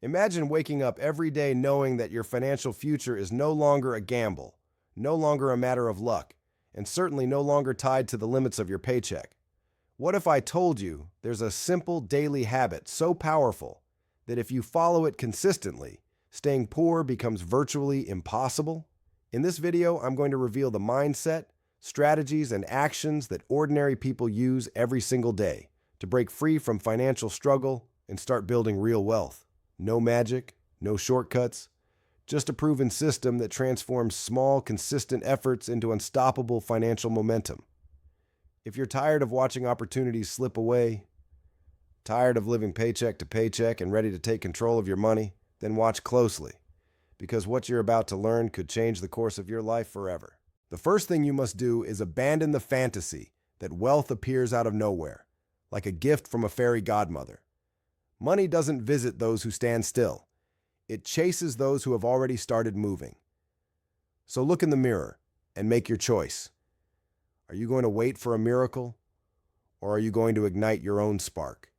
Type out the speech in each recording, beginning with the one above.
Imagine waking up every day knowing that your financial future is no longer a gamble, no longer a matter of luck, and certainly no longer tied to the limits of your paycheck. What if I told you there's a simple daily habit so powerful that if you follow it consistently, staying poor becomes virtually impossible? In this video, I'm going to reveal the mindset, strategies, and actions that ordinary people use every single day to break free from financial struggle and start building real wealth. No magic, no shortcuts, just a proven system that transforms small, consistent efforts into unstoppable financial momentum. If you're tired of watching opportunities slip away, tired of living paycheck to paycheck and ready to take control of your money, then watch closely, because what you're about to learn could change the course of your life forever. The first thing you must do is abandon the fantasy that wealth appears out of nowhere, like a gift from a fairy godmother. Money doesn't visit those who stand still. It chases those who have already started moving. So look in the mirror and make your choice. Are you going to wait for a miracle, or are you going to ignite your own spark?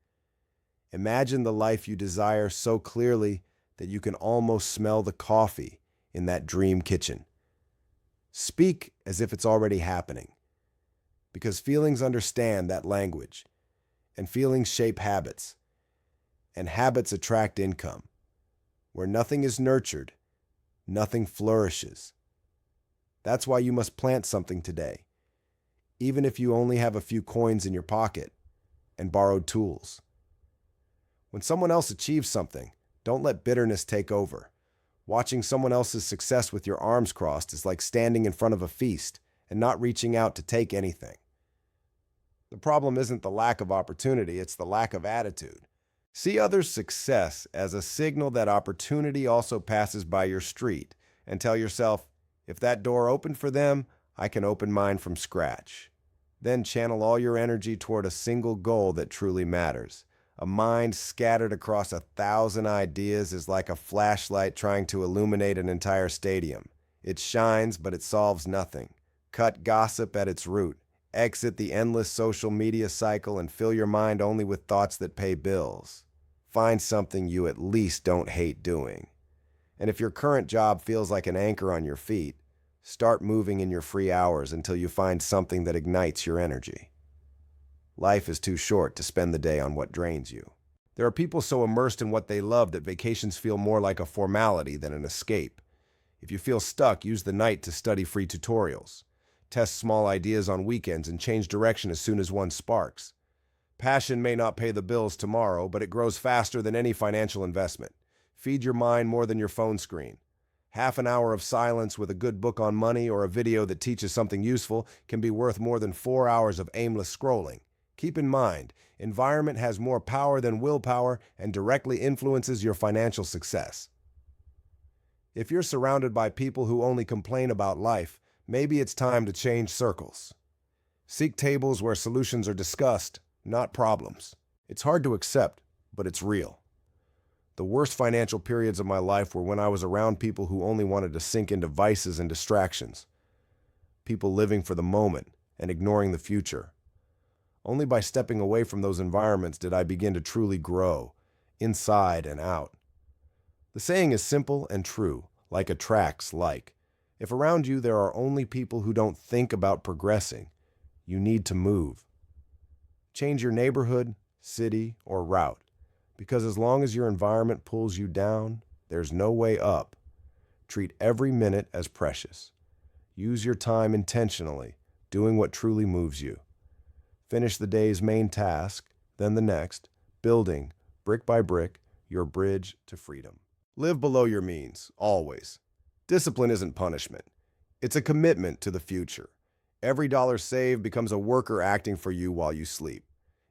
Imagine the life you desire so clearly that you can almost smell the coffee in that dream kitchen. Speak as if it's already happening, because feelings understand that language, and feelings shape habits, and habits attract income. Where nothing is nurtured, nothing flourishes. That's why you must plant something today, even if you only have a few coins in your pocket and borrowed tools. When someone else achieves something, don't let bitterness take over. Watching someone else's success with your arms crossed is like standing in front of a feast and not reaching out to take anything. The problem isn't the lack of opportunity, it's the lack of attitude. See others' success as a signal that opportunity also passes by your street, and tell yourself, if that door opened for them, I can open mine from scratch. Then channel all your energy toward a single goal that truly matters. A mind scattered across 1,000 ideas is like a flashlight trying to illuminate an entire stadium. It shines, but it solves nothing. Cut gossip at its root. Exit the endless social media cycle and fill your mind only with thoughts that pay bills. Find something you at least don't hate doing. And if your current job feels like an anchor on your feet, start moving in your free hours until you find something that ignites your energy. Life is too short to spend the day on what drains you. There are people so immersed in what they love that vacations feel more like a formality than an escape. If you feel stuck, use the night to study free tutorials. Test small ideas on weekends and change direction as soon as one sparks. Passion may not pay the bills tomorrow, but it grows faster than any financial investment. Feed your mind more than your phone screen. Half an hour of silence with a good book on money or a video that teaches something useful can be worth more than 4 hours of aimless scrolling. Keep in mind, environment has more power than willpower and directly influences your financial success. If you're surrounded by people who only complain about life, maybe it's time to change circles. Seek tables where solutions are discussed, not problems. It's hard to accept, but it's real. The worst financial periods of my life were when I was around people who only wanted to sink into vices and distractions. People living for the moment and ignoring the future. Only by stepping away from those environments did I begin to truly grow, inside and out. The saying is simple and true, like attracts like. If around you there are only people who don't think about progressing, you need to move. Change your neighborhood, city, or route, because as long as your environment pulls you down, there's no way up. Treat every minute as precious. Use your time intentionally, doing what truly moves you. Finish the day's main task, then the next, building, brick by brick, your bridge to freedom. Live below your means, always. Discipline isn't punishment. It's a commitment to the future. Every dollar saved becomes a worker acting for you while you sleep.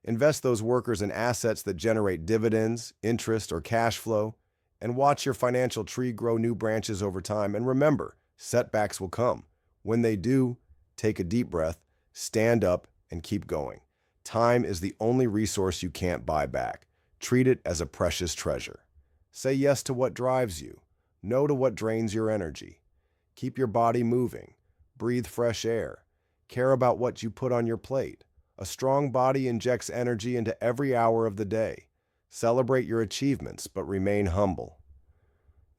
Invest those workers in assets that generate dividends, interest, or cash flow, and watch your financial tree grow new branches over time. And remember, setbacks will come. When they do, take a deep breath, stand up, and keep going. Time is the only resource you can't buy back. Treat it as a precious treasure. Say yes to what drives you. No to what drains your energy. Keep your body moving. Breathe fresh air. Care about what you put on your plate. A strong body injects energy into every hour of the day. Celebrate your achievements, but remain humble.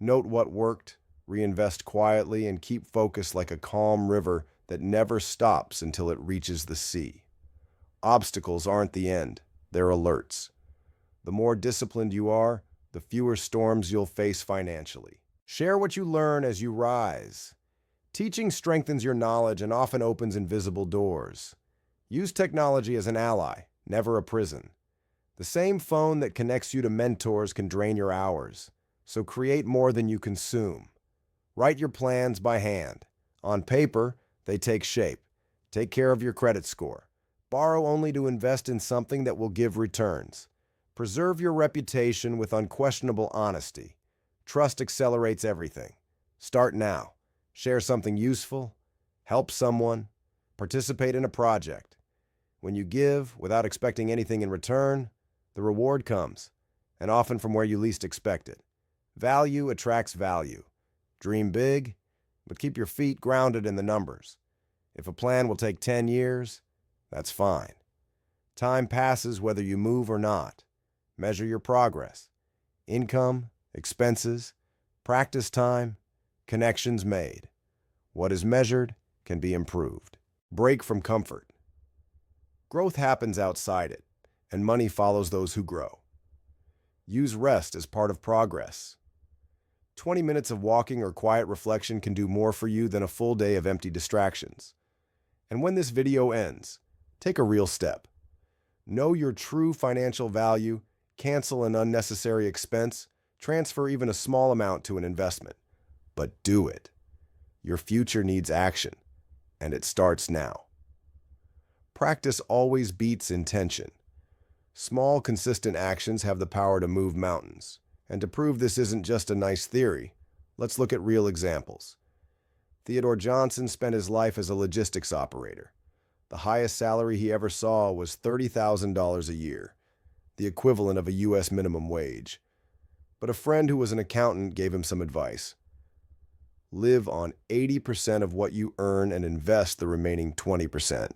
Note what worked, reinvest quietly, and keep focus like a calm river that never stops until it reaches the sea. Obstacles aren't the end, they're alerts. The more disciplined you are, the fewer storms you'll face financially. Share what you learn as you rise. Teaching strengthens your knowledge and often opens invisible doors. Use technology as an ally, never a prison. The same phone that connects you to mentors can drain your hours, so create more than you consume. Write your plans by hand. On paper, they take shape. Take care of your credit score. Borrow only to invest in something that will give returns. Preserve your reputation with unquestionable honesty. Trust accelerates everything. Start now. Share something useful. Help someone. Participate in a project. When you give without expecting anything in return, the reward comes, and often from where you least expect it. Value attracts value. Dream big, but keep your feet grounded in the numbers. If a plan will take 10 years, that's fine. Time passes whether you move or not. Measure your progress. Income, expenses, practice time, connections made. What is measured can be improved. Break from comfort. Growth happens outside it, and money follows those who grow. Use rest as part of progress. 20 minutes of walking or quiet reflection can do more for you than a full day of empty distractions. And when this video ends, take a real step. Know your true financial value, cancel an unnecessary expense, transfer even a small amount to an investment. But do it. Your future needs action, and it starts now. Practice always beats intention. Small, consistent actions have the power to move mountains. And to prove this isn't just a nice theory, let's look at real examples. Theodore Johnson spent his life as a logistics operator. The highest salary he ever saw was $30,000 a year, the equivalent of a U.S. minimum wage. But a friend who was an accountant gave him some advice. Live on 80% of what you earn and invest the remaining 20%.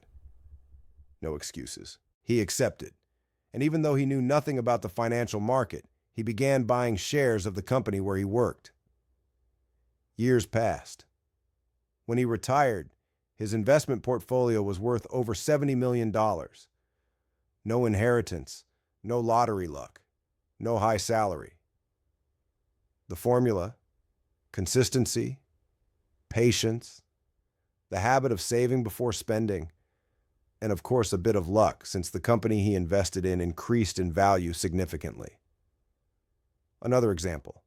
No excuses. He accepted. And even though he knew nothing about the financial market, he began buying shares of the company where he worked. Years passed. When he retired, his investment portfolio was worth over $70 million. No inheritance, no lottery luck, no high salary. The formula: consistency, patience, the habit of saving before spending, and of course a bit of luck, since the company he invested in increased in value significantly. Another example.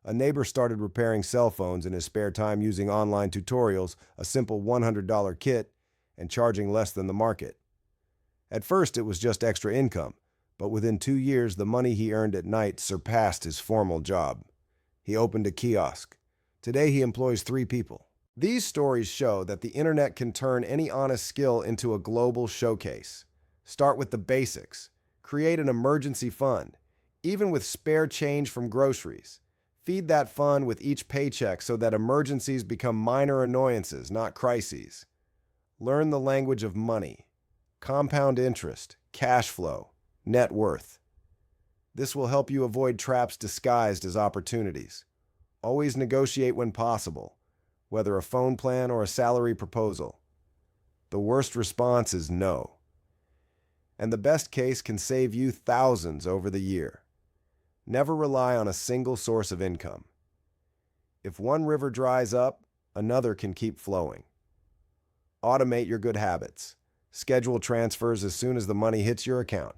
A neighbor started repairing cell phones in his spare time using online tutorials, a simple $100 kit, and charging less than the market. At first it was just extra income, but within 2 years the money he earned at night surpassed his formal job. He opened a kiosk. Today he employs 3 people. These stories show that the internet can turn any honest skill into a global showcase. Start with the basics. Create an emergency fund, even with spare change from groceries. Feed that fund with each paycheck so that emergencies become minor annoyances, not crises. Learn the language of money, compound interest, cash flow, net worth. This will help you avoid traps disguised as opportunities. Always negotiate when possible, whether a phone plan or a salary proposal. The worst response is no. And the best case can save you thousands over the year. Never rely on a single source of income. If one river dries up, another can keep flowing. Automate your good habits. Schedule transfers as soon as the money hits your account.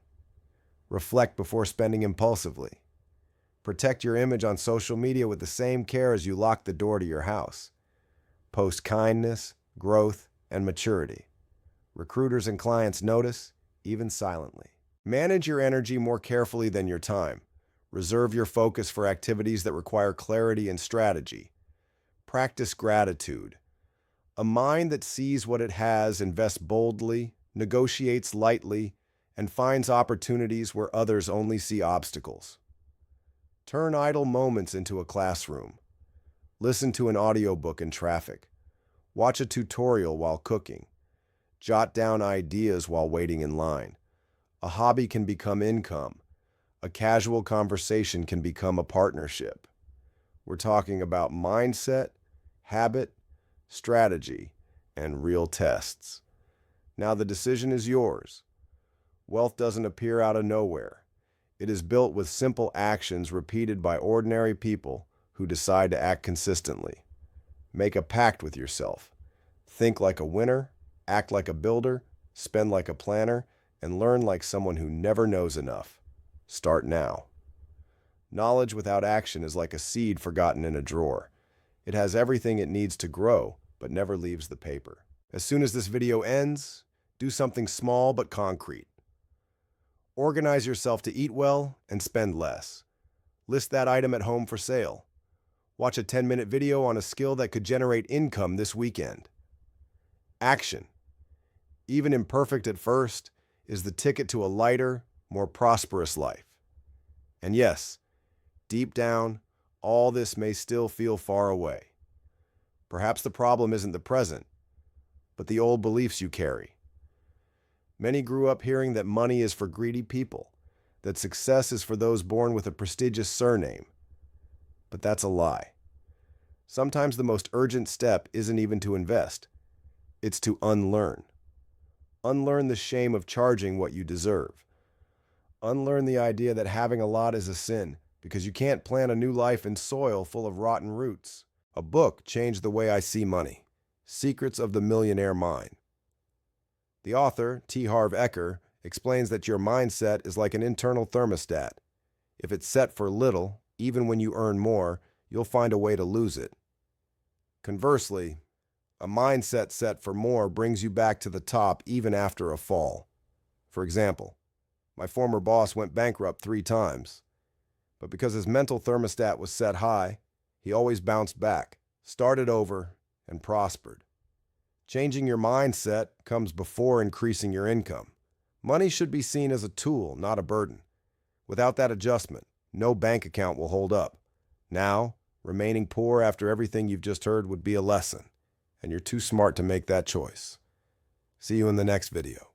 Reflect before spending impulsively. Protect your image on social media with the same care as you lock the door to your house. Post kindness, growth, and maturity. Recruiters and clients notice, even silently. Manage your energy more carefully than your time. Reserve your focus for activities that require clarity and strategy. Practice gratitude. A mind that sees what it has invests boldly, negotiates lightly, and finds opportunities where others only see obstacles. Turn idle moments into a classroom. Listen to an audiobook in traffic. Watch a tutorial while cooking. Jot down ideas while waiting in line. A hobby can become income. A casual conversation can become a partnership. We're talking about mindset, habit, strategy, and real tests. Now the decision is yours. Wealth doesn't appear out of nowhere. It is built with simple actions repeated by ordinary people who decide to act consistently. Make a pact with yourself. Think like a winner, act like a builder, spend like a planner, and learn like someone who never knows enough. Start now. Knowledge without action is like a seed forgotten in a drawer. It has everything it needs to grow, but never leaves the paper. As soon as this video ends, do something small but concrete. Organize yourself to eat well and spend less. List that item at home for sale. Watch a 10-minute video on a skill that could generate income this weekend. Action, even imperfect at first, is the ticket to a lighter, more prosperous life. And yes, deep down, all this may still feel far away. Perhaps the problem isn't the present, but the old beliefs you carry. Many grew up hearing that money is for greedy people, that success is for those born with a prestigious surname. But that's a lie. Sometimes the most urgent step isn't even to invest. It's to unlearn. Unlearn the shame of charging what you deserve. Unlearn the idea that having a lot is a sin, because you can't plant a new life in soil full of rotten roots. A book changed the way I see money. Secrets of the Millionaire Mind. The author, T. Harv Eker, explains that your mindset is like an internal thermostat. If it's set for little, even when you earn more, you'll find a way to lose it. Conversely, a mindset set for more brings you back to the top even after a fall. For example, my former boss went bankrupt 3 times. But because his mental thermostat was set high, he always bounced back, started over, and prospered. Changing your mindset comes before increasing your income. Money should be seen as a tool, not a burden. Without that adjustment, no bank account will hold up. Now, remaining poor after everything you've just heard would be a lesson, and you're too smart to make that choice. See you in the next video.